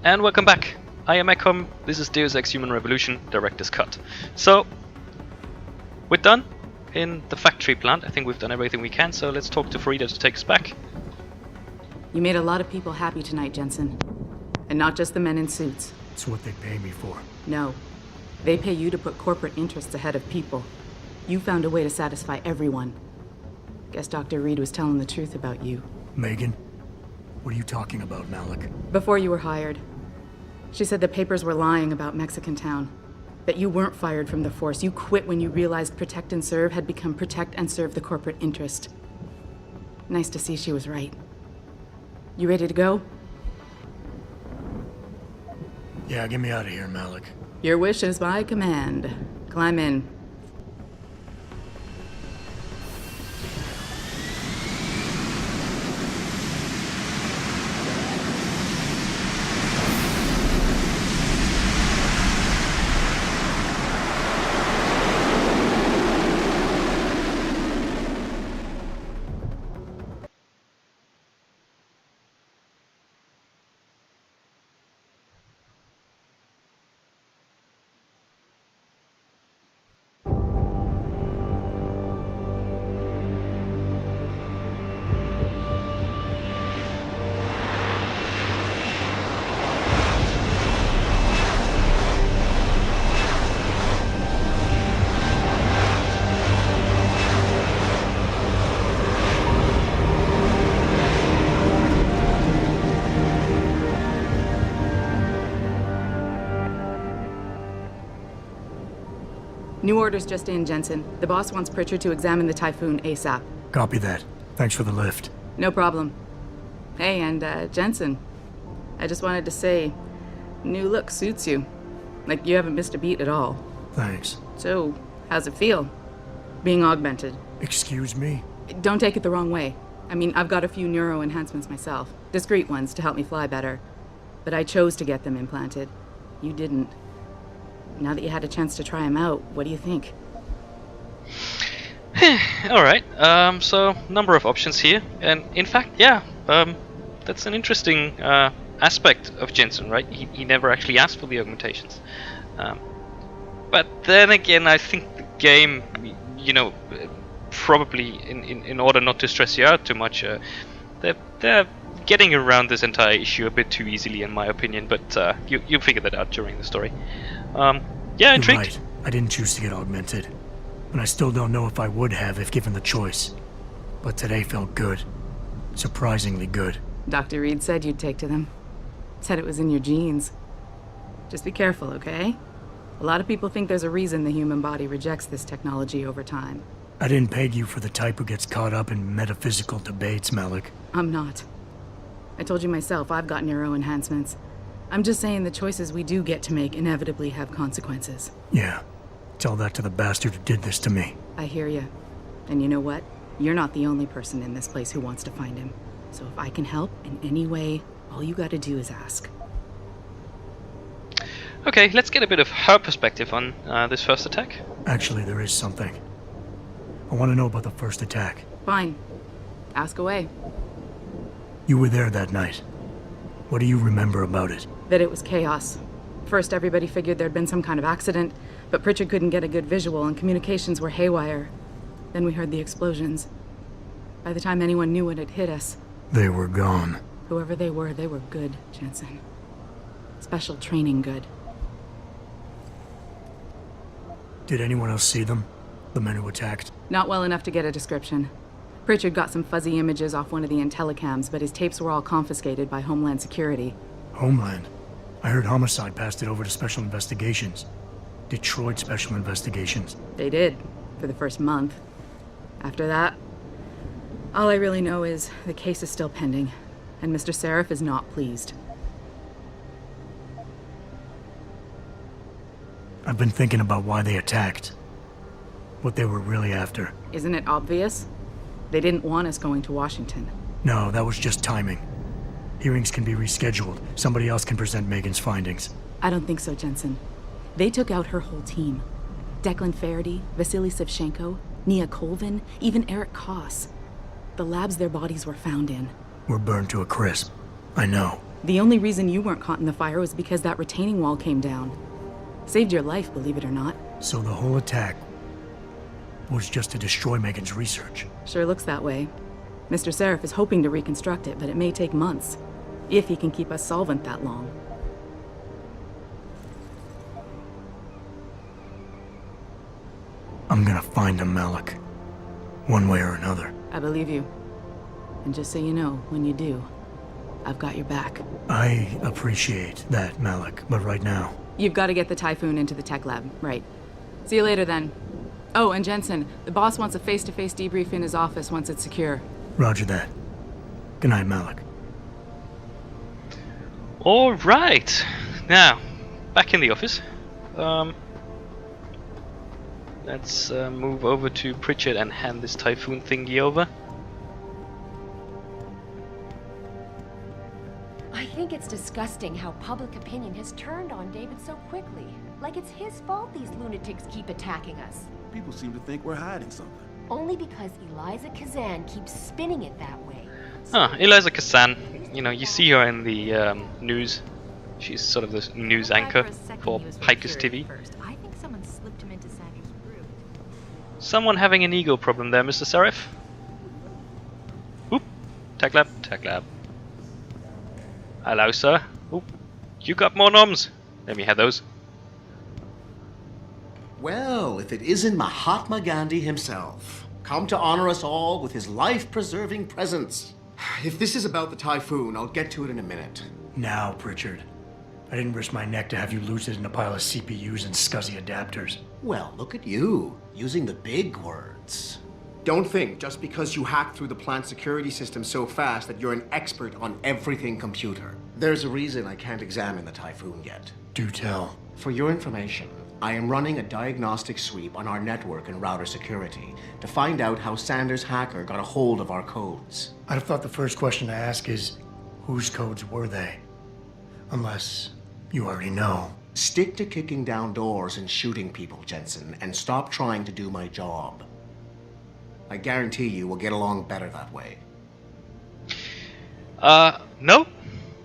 And welcome back. I am echom. This is Deus Ex Human Revolution Director's Cut. So, we're done in the factory plant. I think we've done everything we can, so let's talk to Frida to take us back. You made a lot of people happy tonight, Jensen. And not just the men in suits. It's what they pay me for. No. They pay you to put corporate interests ahead of people. You found a way to satisfy everyone. Guess Dr. Reed was telling the truth about you. Megan? What are you talking about, Malik? Before you were hired, she said the papers were lying about Mexican Town. That you weren't fired from the force. You quit when you realized Protect and Serve had become Protect and Serve the corporate interest. Nice to see she was right. You ready to go? Yeah, get me out of here, Malik. Your wish is my command. Climb in. New orders just in, Jensen. The boss wants Pritchard to examine the Typhoon ASAP. Copy that. Thanks for the lift. No problem. Hey, and Jensen, I just wanted to say, new look suits you. Like you haven't missed a beat at all. Thanks. So, how's it feel? Being augmented? Excuse me? Don't take it the wrong way. I mean, I've got a few neuro enhancements myself. Discreet ones to help me fly better. But I chose to get them implanted. You didn't. Now that you had a chance to try them out, what do you think? Alright, so number of options here. And in fact, yeah, that's an interesting aspect of Jensen, right? He never actually asked for the augmentations. But then again, I think the game, you know, probably in order not to stress you out too much, they're getting around this entire issue a bit too easily, in my opinion. But you figure that out during the story. Yeah, intrigued. You're right. I didn't choose to get augmented. And I still don't know if I would have if given the choice. But today felt good. Surprisingly good. Dr. Reed said you'd take to them. Said it was in your genes. Just be careful, okay? A lot of people think there's a reason the human body rejects this technology over time. I didn't peg you for the type who gets caught up in metaphysical debates, Malik. I'm not. I told you myself, I've got neuro enhancements. I'm just saying the choices we do get to make inevitably have consequences. Yeah. Tell that to the bastard who did this to me. I hear you. And you know what? You're not the only person in this place who wants to find him. So if I can help in any way, all you gotta do is ask. Okay, let's get a bit of her perspective on this first attack. Actually, there is something. I want to know about the first attack. Fine. Ask away. You were there that night. What do you remember about it? That it was chaos. First, everybody figured there'd been some kind of accident, but Pritchard couldn't get a good visual and communications were haywire. Then we heard the explosions. By the time anyone knew what had hit us... They were gone. Whoever they were good, Jensen. Special training good. Did anyone else see them? The men who attacked? Not well enough to get a description. Pritchard got some fuzzy images off one of the intellicams, but his tapes were all confiscated by Homeland Security. Homeland? I heard Homicide passed it over to Special Investigations. Detroit Special Investigations. They did, for the first month. After that, all I really know is the case is still pending, and Mr. Seraph is not pleased. I've been thinking about why they attacked. What they were really after. Isn't it obvious? They didn't want us going to Washington. No, that was just timing. Hearings can be rescheduled. Somebody else can present Megan's findings. I don't think so, Jensen. They took out her whole team. Declan Faraday, Vasily Savchenko, Nia Colvin, even Eric Koss. The labs their bodies were found in. Were burned to a crisp. I know. The only reason you weren't caught in the fire was because that retaining wall came down. Saved your life, believe it or not. So the whole attack was just to destroy Megan's research. Sure looks that way. Mr. Seraph is hoping to reconstruct it, but it may take months. If he can keep us solvent that long. I'm gonna find him, Malik. One way or another. I believe you. And just so you know, when you do, I've got your back. I appreciate that, Malik, but right now... You've got to get the Typhoon into the tech lab, right. See you later then. Oh, and Jensen, the boss wants a face-to-face debrief in his office once it's secure. Roger that. Good night, Malik. Alright. Now, back in the office. Let's move over to Pritchard and hand this Typhoon thingy over. I think it's disgusting how public opinion has turned on David so quickly. Like it's his fault these lunatics keep attacking us. People seem to think we're hiding something. Only because Eliza Kazan keeps spinning it that way. Ah, Eliza Kazan. You know, you see her in the news. She's sort of the news anchor for Picus TV. I think someone slipped him into Sanders' group. Someone having an ego problem there, Mr. Seraph. Oop. Tech lab, tech lab. Hello, sir. Oop. You got more noms. Let me have those. Well, if it isn't Mahatma Gandhi himself, come to honor us all with his life-preserving presence. If this is about the Typhoon, I'll get to it in a minute. Now, Pritchard. I didn't risk my neck to have you lose it in a pile of CPUs and scuzzy adapters. Well, look at you, using the big words. Don't think just because you hacked through the plant security system so fast that you're an expert on everything computer. There's a reason I can't examine the Typhoon yet. Do tell. For your information, I am running a diagnostic sweep on our network and router security to find out how Sanders' hacker got a hold of our codes. I'd have thought the first question to ask is, whose codes were they? Unless you already know. Stick to kicking down doors and shooting people, Jensen, and stop trying to do my job. I guarantee you we'll get along better that way. No.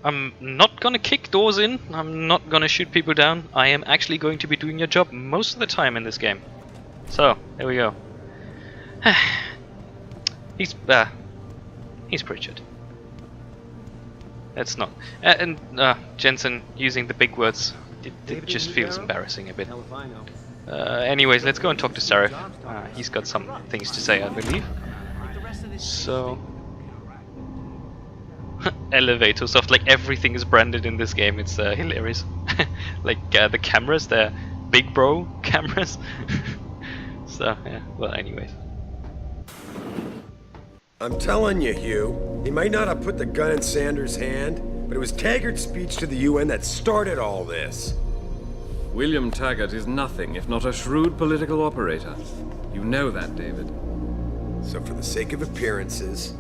I'm not gonna kick doors in. I'm not gonna shoot people down. I am actually going to be doing your job most of the time in this game. So, there we go. He's Pritchard. That's not. And Jensen using the big words. It just feels embarrassing a bit. Anyways, let's go and talk to Seraph. He's got some things to say, I believe. So... Elevator soft, like everything is branded in this game. It's hilarious. Like the cameras, they're big bro cameras. So, yeah, well, anyways. I'm telling you, Hugh, he might not have put the gun in Sanders' hand, but it was Taggart's speech to the UN that started all this. William Taggart is nothing if not a shrewd political operator. You know that, David. So for the sake of appearances,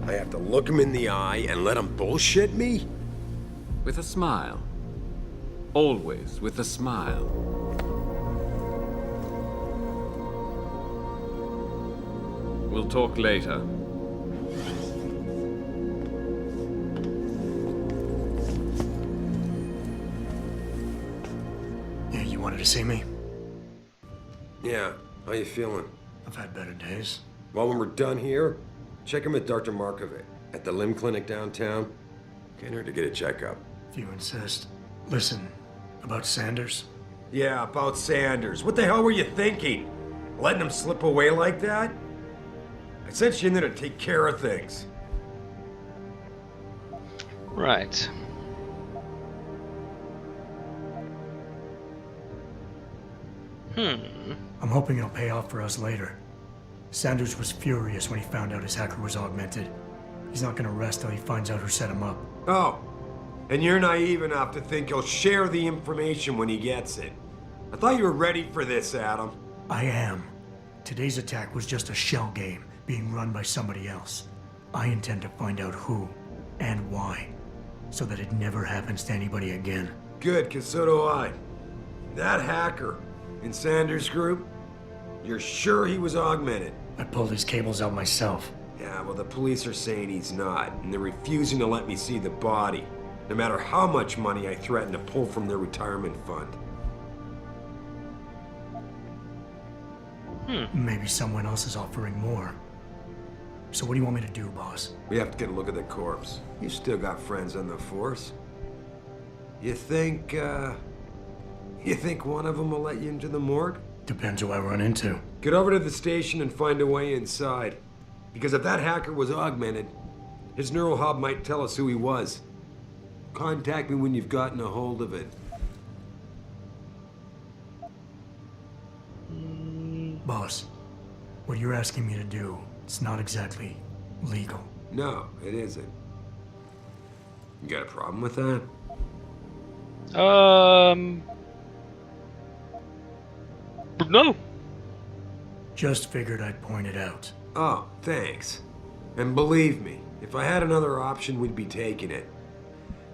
I have to look him in the eye and let him bullshit me? With a smile. Always with a smile. We'll talk later. Yeah, you wanted to see me? Yeah, how you feeling? I've had better days. Well, when we're done here, check him with Dr. Markovic at the limb clinic downtown. Can't hurt to get a checkup. If you insist. Listen, about Sanders? Yeah, about Sanders. What the hell were you thinking? Letting him slip away like that? I sent you in there to take care of things. Right. I'm hoping it'll pay off for us later. Sanders was furious when he found out his hacker was augmented. He's not gonna rest till he finds out who set him up. Oh, and you're naive enough to think he'll share the information when he gets it. I thought you were ready for this, Adam. I am. Today's attack was just a shell game being run by somebody else. I intend to find out who and why, so that it never happens to anybody again. Good, 'cause so do I. That hacker in Sanders' group, you're sure he was augmented? I pulled his cables out myself. Yeah, well, the police are saying he's not, and they're refusing to let me see the body. no matter how much money I threaten to pull from their retirement fund. Maybe someone else is offering more. So what do you want me to do, boss? We have to get a look at the corpse. You still got friends on the force. You think one of them will let you into the morgue? Depends who I run into. Get over to the station and find a way inside. Because if that hacker was augmented, his neural hub might tell us who he was. Contact me when you've gotten a hold of it. Boss, what you're asking me to do, it's not exactly legal. No, it isn't. You got a problem with that? No. Just figured I'd point it out. Oh, thanks. And believe me, if I had another option, we'd be taking it.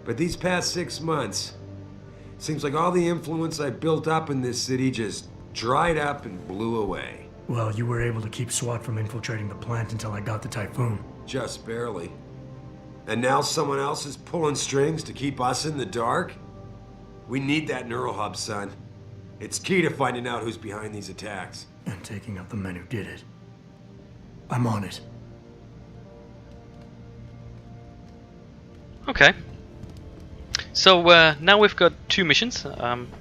But these past 6 months, seems like all the influence I built up in this city just dried up and blew away. Well, you were able to keep SWAT from infiltrating the plant until I got the typhoon. Just barely. And now someone else is pulling strings to keep us in the dark? We need that neural hub, son. It's key to finding out who's behind these attacks. And taking out the men who did it. I'm on it. Okay. So now we've got 2 missions.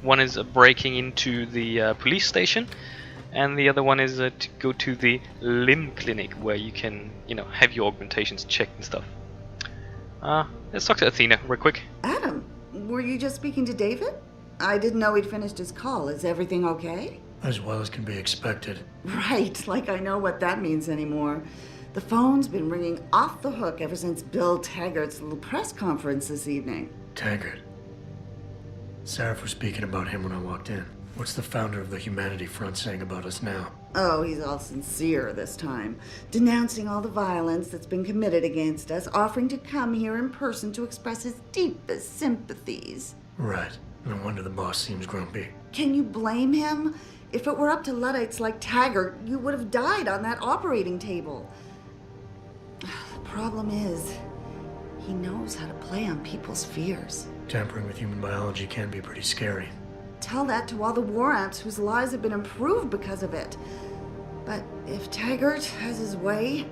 One is breaking into the police station, and the other one is to go to the limb clinic where you can, have your augmentations checked and stuff. Let's talk to Athena real quick. Adam, were you just speaking to David? I didn't know he'd finished his call. Is everything okay? As well as can be expected. Right, like I know what that means anymore. The phone's been ringing off the hook ever since Bill Taggart's little press conference this evening. Taggart. Sarah was speaking about him when I walked in. What's the founder of the Humanity Front saying about us now? Oh, he's all sincere this time, denouncing all the violence that's been committed against us, offering to come here in person to express his deepest sympathies. Right. No wonder the boss seems grumpy. Can you blame him? If it were up to Luddites like Taggart, you would have died on that operating table. The problem is, he knows how to play on people's fears. Tampering with human biology can be pretty scary. Tell that to all the war ants whose lives have been improved because of it. But if Taggart has his way,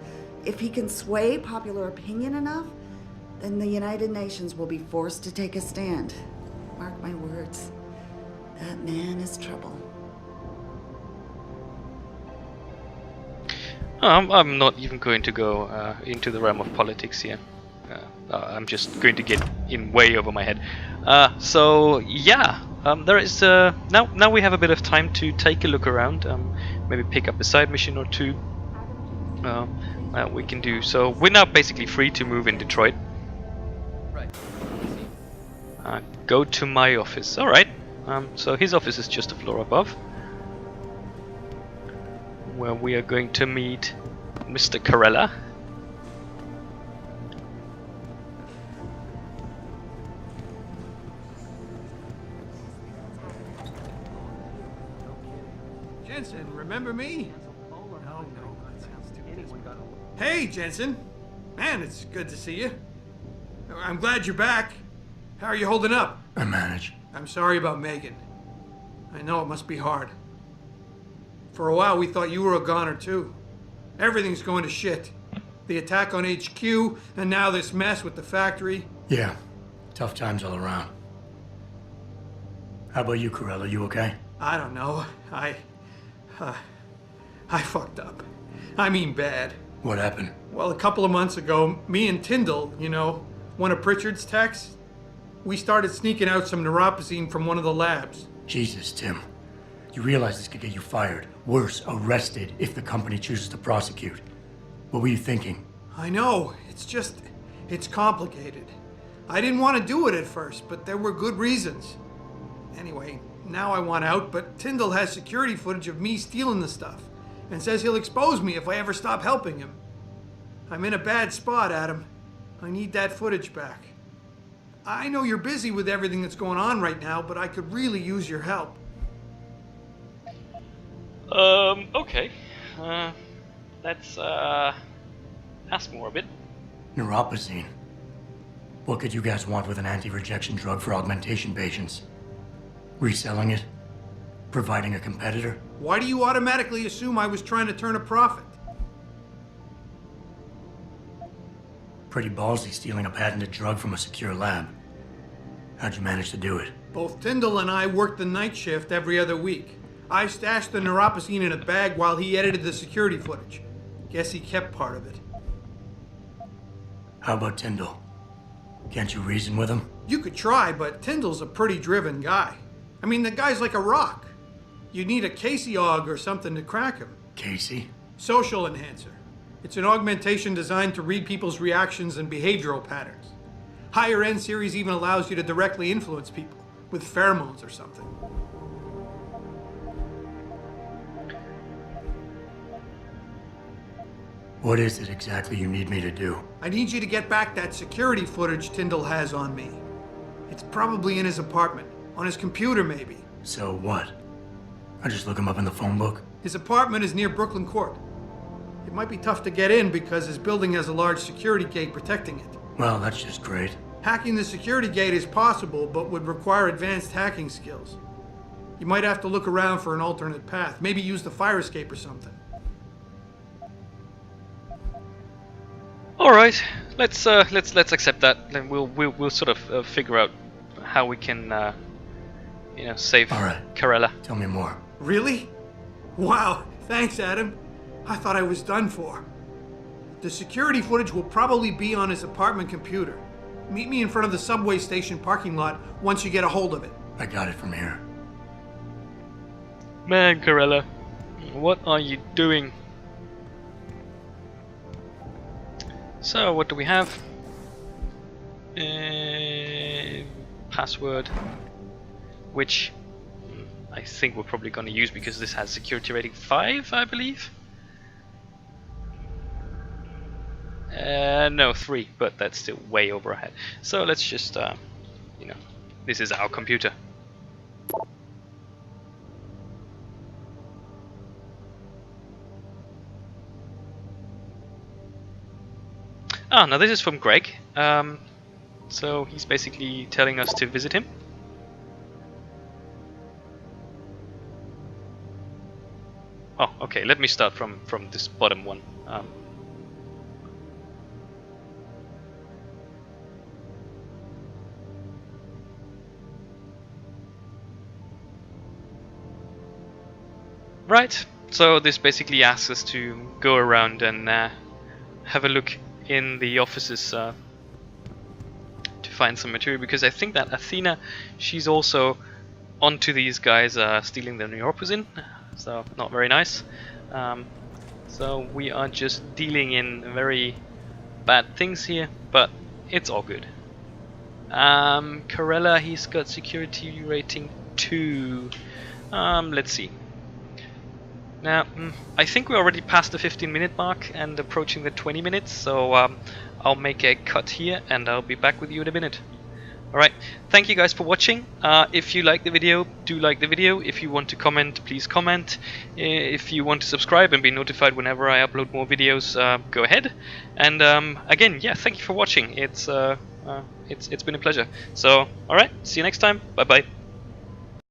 if he can sway popular opinion enough, then the United Nations will be forced to take a stand. Mark my words, that man is trouble. I'm not even going to go into the realm of politics here. I'm just going to get in way over my head. So yeah, there is now we have a bit of time to take a look around. Maybe pick up a side mission or 2. We can do so. We're now basically free to move in Detroit. Right. Go to my office. All right. So his office is just a floor above, where we are going to meet Mr. Carella. Jensen, remember me? Hey, Jensen. Man, it's good to see you. I'm glad you're back. How are you holding up? I manage. I'm sorry about Megan. I know it must be hard. For a while, we thought you were a goner, too. Everything's going to shit. The attack on HQ, and now this mess with the factory. Yeah, tough times all around. How about you, Corella? You okay? I don't know. I fucked up. I mean bad. What happened? Well, a couple of months ago, me and Tyndall, one of Pritchard's techs, we started sneaking out some neuropozyne from one of the labs. Jesus, Tim. You realize this could get you fired. Worse, arrested if the company chooses to prosecute. What were you thinking? I know. It's complicated. I didn't want to do it at first, but there were good reasons. Anyway, now I want out, but Tyndall has security footage of me stealing the stuff and says he'll expose me if I ever stop helping him. I'm in a bad spot, Adam. I need that footage back. I know you're busy with everything that's going on right now, but I could really use your help. Okay. Let's ask more a bit. Neuropozyne. What could you guys want with an anti-rejection drug for augmentation patients? Reselling it? Providing a competitor? Why do you automatically assume I was trying to turn a profit? Pretty ballsy stealing a patented drug from a secure lab. How'd you manage to do it? Both Tyndall and I worked the night shift every other week. I stashed the neuropacine in a bag while he edited the security footage. Guess he kept part of it. How about Tyndall? Can't you reason with him? You could try, but Tyndall's a pretty driven guy. I mean, the guy's like a rock. You'd need a Casey aug or something to crack him. Casey? Social enhancer. It's an augmentation designed to read people's reactions and behavioral patterns. Higher end series even allows you to directly influence people with pheromones or something. What is it exactly you need me to do? I need you to get back that security footage Tyndall has on me. It's probably in his apartment. On his computer, maybe. So what? I just look him up in the phone book? His apartment is near Brooklyn Court. It might be tough to get in because his building has a large security gate protecting it. Well, that's just great. Hacking the security gate is possible, but would require advanced hacking skills. You might have to look around for an alternate path. Maybe use the fire escape or something. All right, let's accept that. Then we'll sort of figure out how we can, save Corella. Tell me more. Really? Wow, thanks, Adam. I thought I was done for. The security footage will probably be on his apartment computer. Meet me in front of the subway station parking lot once you get a hold of it. I got it from here. Man, Corella, what are you doing? So, what do we have? Password, which I think we're probably going to use because this has security rating 5, I believe. No, 3, but that's still way over our head. So let's just, this is our computer. Ah, now this is from Greg. So he's basically telling us to visit him. Oh, okay. Let me start from this bottom one. Right. So this basically asks us to go around and have a look in the offices to find some material, because I think that Athena, she's also onto these guys stealing the neuropacine, so not very nice. So we are just dealing in very bad things here, but it's all good. Corella, he's got security rating 2. Let's see. Now, I think we're already past the 15-minute mark and approaching the 20 minutes, so I'll make a cut here and I'll be back with you in a minute. Alright, thank you guys for watching. If you like the video, do like the video. If you want to comment, please comment. If you want to subscribe and be notified whenever I upload more videos, go ahead. And again, yeah, thank you for watching. It's been a pleasure. So, alright, see you next time. Bye-bye.